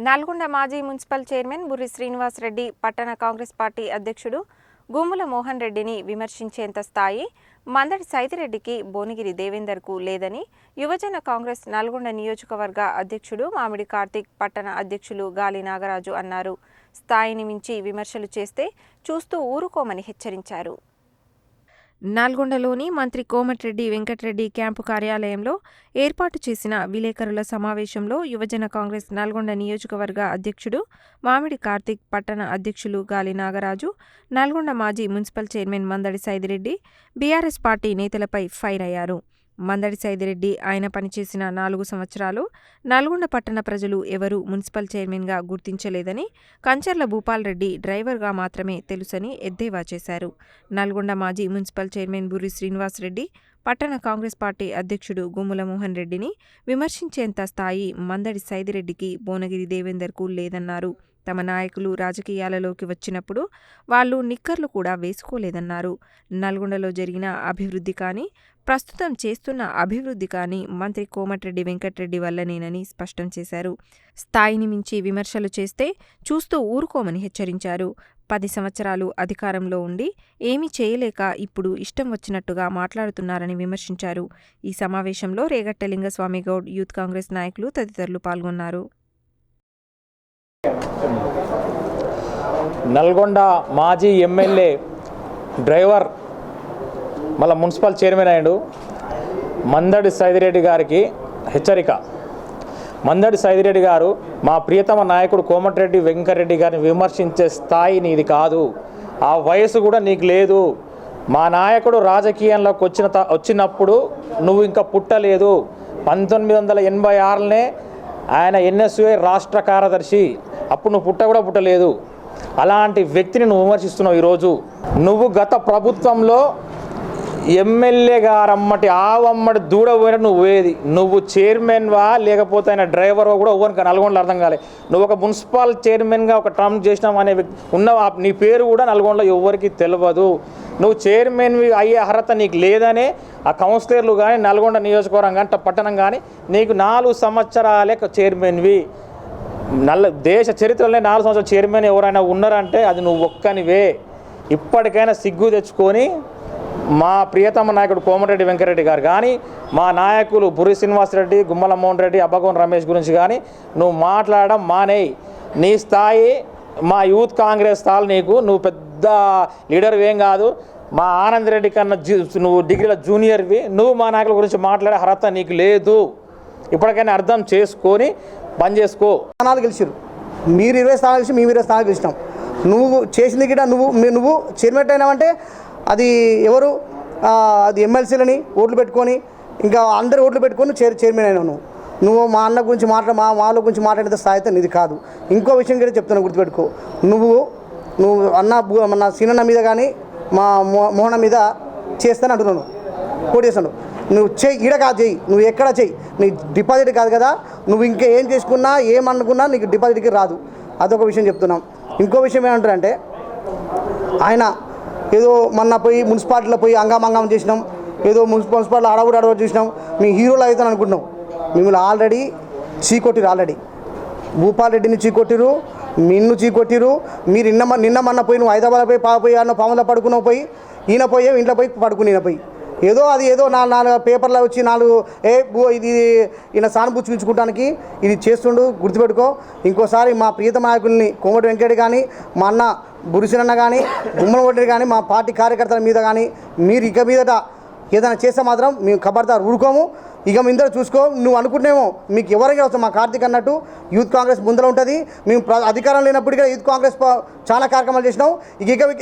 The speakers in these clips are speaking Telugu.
నల్గొండ మాజీ మున్సిపల్ చైర్మన్ బుర్రి శ్రీనివాస్ రెడ్డి పట్టణ కాంగ్రెస్ పార్టీ అధ్యక్షుడు గుమ్మల మోహన్ రెడ్డిని విమర్శించేంత స్థాయి మందడి సైదిరెడ్డికి భువనగిరి దేవేందర్కు లేదని యువజన కాంగ్రెస్ నల్గొండ నియోజకవర్గ అధ్యక్షుడు మామిడి కార్తీక్ పట్టణ అధ్యక్షులు గాలి నాగరాజు అన్నారు. స్థాయిని మించి విమర్శలు చేస్తే చూస్తూ ఊరుకోమని హెచ్చరించారు. నల్గొండలోని మంత్రి కోమటిరెడ్డి వెంకటరెడ్డి క్యాంపు కార్యాలయంలో ఏర్పాటు చేసిన విలేకరుల సమావేశంలో యువజన కాంగ్రెస్ నల్గొండ నియోజకవర్గ అధ్యక్షుడు మామిడి కార్తీక్ పట్టణ అధ్యక్షులు గాలి నాగరాజు, నల్గొండ మాజీ municipal chairman Mandadi Saidireddy BRS party నేతలపై ఫైర్ అయ్యారు. మందడి సైదిరెడ్డి ఆయన పనిచేసిన 4 సంవత్సరాలు నల్గొండ పట్టణ ప్రజలు ఎవరూ మున్సిపల్ చైర్మన్గా గుర్తించలేదని, కంచర్ల భూపాల్ రెడ్డి డ్రైవర్గా మాత్రమే తెలుసని ఎద్దేవా చేశారు. నల్గొండ మాజీ మున్సిపల్ చైర్మన్ బుర్రి శ్రీనివాస్ రెడ్డి పట్టణ కాంగ్రెస్ పార్టీ అధ్యక్షుడు గుమ్మల మోహన్ రెడ్డిని విమర్శించేంత స్థాయి మందడి సైదిరెడ్డికి భువనగిరి దేవేందర్కు లేదన్నారు. తమ నాయకులు రాజకీయాలలోకి వచ్చినప్పుడు వాళ్ళు నిక్కర్లు కూడా వేసుకోలేదన్నారు. నల్గొండలో జరిగిన అభివృద్ధి కానీ, ప్రస్తుతం చేస్తున్న అభివృద్ధి కానీ మంత్రి కోమటిరెడ్డి వెంకటరెడ్డి వల్లనేనని స్పష్టం చేశారు. స్థాయిని మించి విమర్శలు చేస్తే చూస్తూ ఊరుకోమని హెచ్చరించారు. 10 సంవత్సరాలు అధికారంలో ఉండి ఏమీ చేయలేక ఇప్పుడు ఇష్టం వచ్చినట్టుగా మాట్లాడుతున్నారని విమర్శించారు. ఈ సమావేశంలో రేగట్ట లింగస్వామి గౌడ్, యూత్ కాంగ్రెస్ నాయకులు తదితరులు పాల్గొన్నారు. నల్గొండ మాజీ ఎమ్మెల్యే డ్రైవర్ మళ్ళీ మున్సిపల్ చైర్మన్ అయ్యాడు మందడి సైదిరెడ్డి గారికి హెచ్చరిక. మందడి సైదిరెడ్డి గారు మా ప్రియతమ నాయకుడు కోమటిరెడ్డి వెంకటరెడ్డి గారిని విమర్శించే స్థాయి నీది కాదు, ఆ వయసు కూడా నీకు లేదు. మా నాయకుడు రాజకీయంలోకి వచ్చినప్పుడు నువ్వు ఇంకా పుట్టలేదు. 1986లోనే ఆయన ఎన్ఎస్యుఐ రాష్ట్ర కార్యదర్శి, అప్పుడు నువ్వు పుట్టలేదు. అలాంటి వ్యక్తిని నువ్వు విమర్శిస్తున్నావు. ఈరోజు నువ్వు గత ప్రభుత్వంలో ఎమ్మెల్యే గారమ్మటి ఆవమ్మటి దూడపోయినట్టు నువ్వు పోయేది. నువ్వు చైర్మన్వా లేకపోతే ఆయన డ్రైవర్వా కూడా ఎవరికి నల్గొండలో అర్థం కాలే. నువ్వు ఒక మున్సిపల్ చైర్మన్గా ఒక టర్మ్ చేసినావు అనే ఉన్నవా, నీ పేరు కూడా నల్గొండలో ఎవరికి తెలియదు. నువ్వు చైర్మన్వి అయ్యే అర్హత నీకు లేదనే ఆ కౌన్సిలర్లు కానీ నల్గొండ నియోజకవర్గం కానీ పట్టణం కానీ నీకు 4 సంవత్సరాలే చైర్మన్వి. దేశ చరిత్రలోనే 4 సంవత్సరాల చైర్మన్ ఎవరైనా ఉన్నారంటే అది నువ్వు ఒక్కనివే. ఇప్పటికైనా సిగ్గు తెచ్చుకొని మా ప్రియతమ నాయకుడు కోమటిరెడ్డి వెంకటరెడ్డి గారు కానీ, మా నాయకులు బుర్రి శ్రీనివాసరెడ్డి, గుమ్మల మోహన్ రెడ్డి, అబ్బగోన్ రమేష్ గురించి కానీ నువ్వు మాట్లాడడం మానేయి. నీ స్థాయి మా యూత్ కాంగ్రెస్ స్థాయి నీకు, నువ్వు పెద్ద లీడర్ ఏం కాదు. మా ఆనంద్ రెడ్డి కన్నా నువ్వు డిగ్రీల జూనియర్వి. నువ్వు మా నాయకుల గురించి మాట్లాడే అర్హత నీకు లేదు. ఇప్పటికైనా అర్థం చేసుకొని పని చేసుకో. స్థానాలు గెలిచారు, మీరు 20 స్థానాలు గెలిచి మేము 20 స్థానాలు గెలిచినాం. నువ్వు చేసింది గిట నువ్వు చైర్మన్ అయినావంటే అది ఎవరు, అది ఎమ్మెల్సీలని ఓట్లు పెట్టుకొని ఇంకా అందరు ఓట్లు పెట్టుకొని చైర్మన్ అయినావు. నువ్వు మా అన్న గురించి మా వాళ్ళ గురించి మాట్లాడే స్థాయితే నీది కాదు. ఇంకో విషయం కూడా చెప్తాను, గుర్తుపెట్టుకో. నువ్వు మన సీనన్న మీద కానీ మా మోహన మీద చేస్తాను అంటున్నాను, పోటీ చేస్తాను. నువ్వు చెయ్యి, ఈడ కాదు చెయ్యి, నువ్వు ఎక్కడ చెయ్యి, నీ డిపాజిట్ కాదు కదా. నువ్వు ఇంకా ఏం చేసుకున్నా ఏమనుకున్నా నీకు డిపాజిట్కి రాదు. అదొక విషయం చెప్తున్నాం. ఇంకో విషయం ఏమంటారంటే, ఆయన ఏదో మొన్న పోయి మున్సిపాలిటీలో పోయి అంగం చేసినాం, ఏదో మున్సిపాలిటీలో అడవుడు చూసినాం, మీ హీరోలు అవుతాను అనుకుంటున్నాం. మిమ్మల్ని ఆల్రెడీ చీకొట్టిరు. ఆల్రెడీ భూపాల్ రెడ్డిని చీకొట్టిరు, నిన్ను చీకొట్టిరు. మీరు నిన్న మొన్న పోయి నువ్వు హైదరాబాద్ పోయి అన్న పాములో పడుకున్నావు, పోయి ఈయన పోయి ఇంట్లో పోయి పడుకుని ఈయన పోయి ఏదో 4 పేపర్లో వచ్చి 4 ఇది ఈయన సానుభూతించుకోవడానికి ఇది చేస్తుండు. గుర్తుపెట్టుకో. ఇంకోసారి మా ప్రియతమ నాయకుల్ని కోమటి వెంకటరెడ్డి కానీ, మా అన్న బురిసినన్న కానీ, గుమ్మల రెడ్డి కానీ, మా పార్టీ కార్యకర్తల మీద కానీ మీరు ఇక మీదట ఏదైనా చేస్తే మాత్రం మేము ఖబర్దార్ ఊరుకోము. ఇక మీందరూ చూసుకో. నువ్వు అనుకుంటేమో మీకు ఎవరైనా వస్తాం, మా కార్తీక్ అన్నట్టు యూత్ కాంగ్రెస్ ముందర ఉంటుంది. మేము అధికారం లేనప్పుడు కూడా యూత్ కాంగ్రెస్ చాలా కార్యక్రమాలు చేసినాం.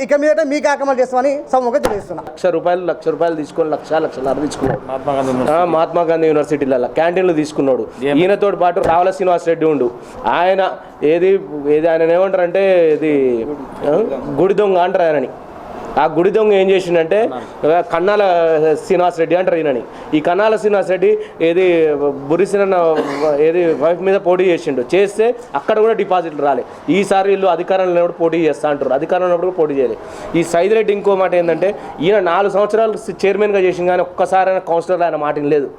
ఇక మీదట మీ కార్యక్రమాలు చేస్తామని సమూహంగా తెలియజేస్తున్నాం. లక్ష రూపాయలు తీసుకొని లక్షన్నర తీసుకున్నాడు మహాత్మా గాంధీ యూనివర్సిటీలలో క్యాంటీన్లు తీసుకున్నాడు. ఈయనతో పాటు రావుల శ్రీనివాస్ రెడ్డి ఉండు. ఆయన ఏది ఆయన ఏమంటారంటే ఇది గుడి దొంగ అంటారు ఆయనని. ఆ గుడి దొంగ ఏం చేసిండంటే కన్నాల శ్రీనివాస్ రెడ్డి అంటారు ఈయనని. ఈ కన్నాల శ్రీనివాస్ రెడ్డి ఏది బురిసిన ఏది వైఫ్ మీద పోటీ చేస్తే అక్కడ కూడా డిపాజిట్లు రాలే. ఈసారి వీళ్ళు అధికారంలో ఉన్నప్పుడు పోటీ చేస్తా అంటారు, అధికారంలో ఉన్నప్పుడు పోటీ చేయలేదు. ఈ సైదిరెడ్డి ఇంకో మాట ఏంటంటే, ఈయన 4 సంవత్సరాలు చైర్మన్గా చేసింది కానీ ఒక్కసారైనా కౌన్సిలర్ ఆయన మాట లేదు.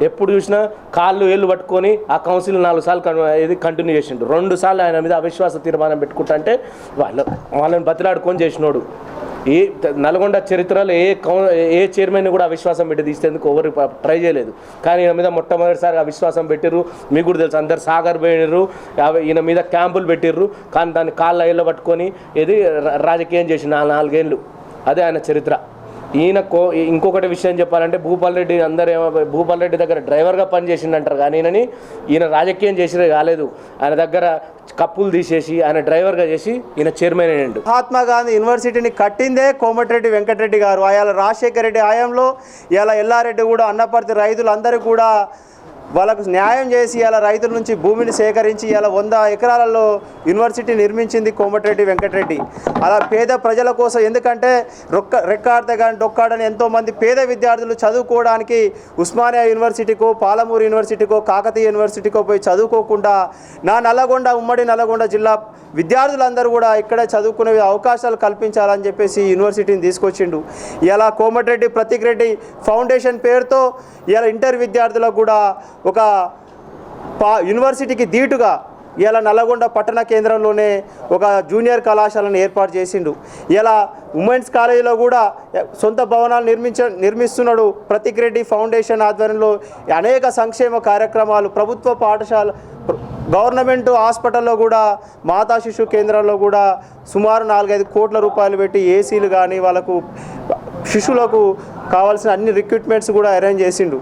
ఎప్పుడు చూసినా కాళ్ళు ఏళ్ళు పట్టుకొని ఆ కౌన్సిల్ 4 సార్లు ఇది కంటిన్యూ చేసిండు. 2 సార్లు ఆయన మీద అవిశ్వాస తీర్మానం పెట్టుకుంటా అంటే వాళ్ళని బతిలాడుకొని చేసినోడు. ఈ నల్గొండ చరిత్రలో ఏ చైర్మన్ కూడా అవిశ్వాసం పెట్టి తీసేందుకు ఎవరు ట్రై చేయలేదు. కానీ ఈయన మీద మొట్టమొదటిసారి అవిశ్వాసం పెట్టిర్రు. మీకు కూడా తెలుసు, అందరు సాగర్ పోయిర్రు, ఈయన మీద క్యాంపులు పెట్టిర్రు. కానీ దాన్ని కాళ్ళ ఇళ్ళ పట్టుకొని ఇది రాజకీయం చేసి 4 ఏళ్ళు. అదే ఆయన చరిత్ర. ఇంకొకటి విషయం చెప్పాలంటే భూపాల్ రెడ్డి భూపాల్ రెడ్డి దగ్గర డ్రైవర్గా పనిచేసిండంటారు, కానీ ఈయన రాజకీయం చేసిరే కాలేదు. ఆయన దగ్గర కప్పులు తీసేసి ఆయన డ్రైవర్గా చేసి ఈయన చైర్మన్ అయ్యిండు. మహాత్మా గాంధీ యూనివర్సిటీని కట్టిందే కోమటిరెడ్డి వెంకటరెడ్డి గారు. అయాల రాజశేఖర రెడ్డి హయాంలో ఇలా ఎల్లారెడ్డి కూడా అన్నపర్తి రైతులందరూ కూడా వాళ్ళకు న్యాయం చేసి ఇలా రైతుల నుంచి భూమిని సేకరించి ఇలా 100 ఎకరాలలో యూనివర్సిటీ నిర్మించింది కోమటిరెడ్డి వెంకటరెడ్డి. అలా పేద ప్రజల కోసం, ఎందుకంటే రెక్కాడితే కానీ డొక్కాడని ఎంతోమంది పేద విద్యార్థులు చదువుకోవడానికి ఉస్మానియా యూనివర్సిటీకో, పాలమూరు యూనివర్సిటీకో, కాకతీయ యూనివర్సిటీకో పోయి చదువుకోకుండా ఉమ్మడి నల్గొండ జిల్లా విద్యార్థులందరూ కూడా ఇక్కడ చదువుకునే అవకాశాలు కల్పించాలని చెప్పేసి యూనివర్సిటీని తీసుకొచ్చిండు. ఇలా కోమటిరెడ్డి ప్రతీక్ రెడ్డి ఫౌండేషన్ పేరుతో ఇలా ఇంటర్ విద్యార్థులకు కూడా ఒక యూనివర్సిటీకి ధీటుగా ఇలా నల్గొండ పట్టణ కేంద్రంలోనే ఒక జూనియర్ కళాశాలను ఏర్పాటు చేసిండు. ఇలా ఉమెన్స్ కాలేజీలో కూడా సొంత భవనాలు నిర్మిస్తున్నాడు. ప్రతీక్ రెడ్డి ఫౌండేషన్ ఆధ్వర్యంలో అనేక సంక్షేమ కార్యక్రమాలు, ప్రభుత్వ పాఠశాల, గవర్నమెంట్ హాస్పిటల్లో కూడా, మాతా శిశు కేంద్రాల్లో కూడా సుమారు 4-5 కోట్ల రూపాయలు పెట్టి ఏసీలు కానీ వాళ్ళకు శిశువులకు కావాల్సిన అన్ని రిక్రూట్మెంట్స్ కూడా అరేంజ్ చేసిండు.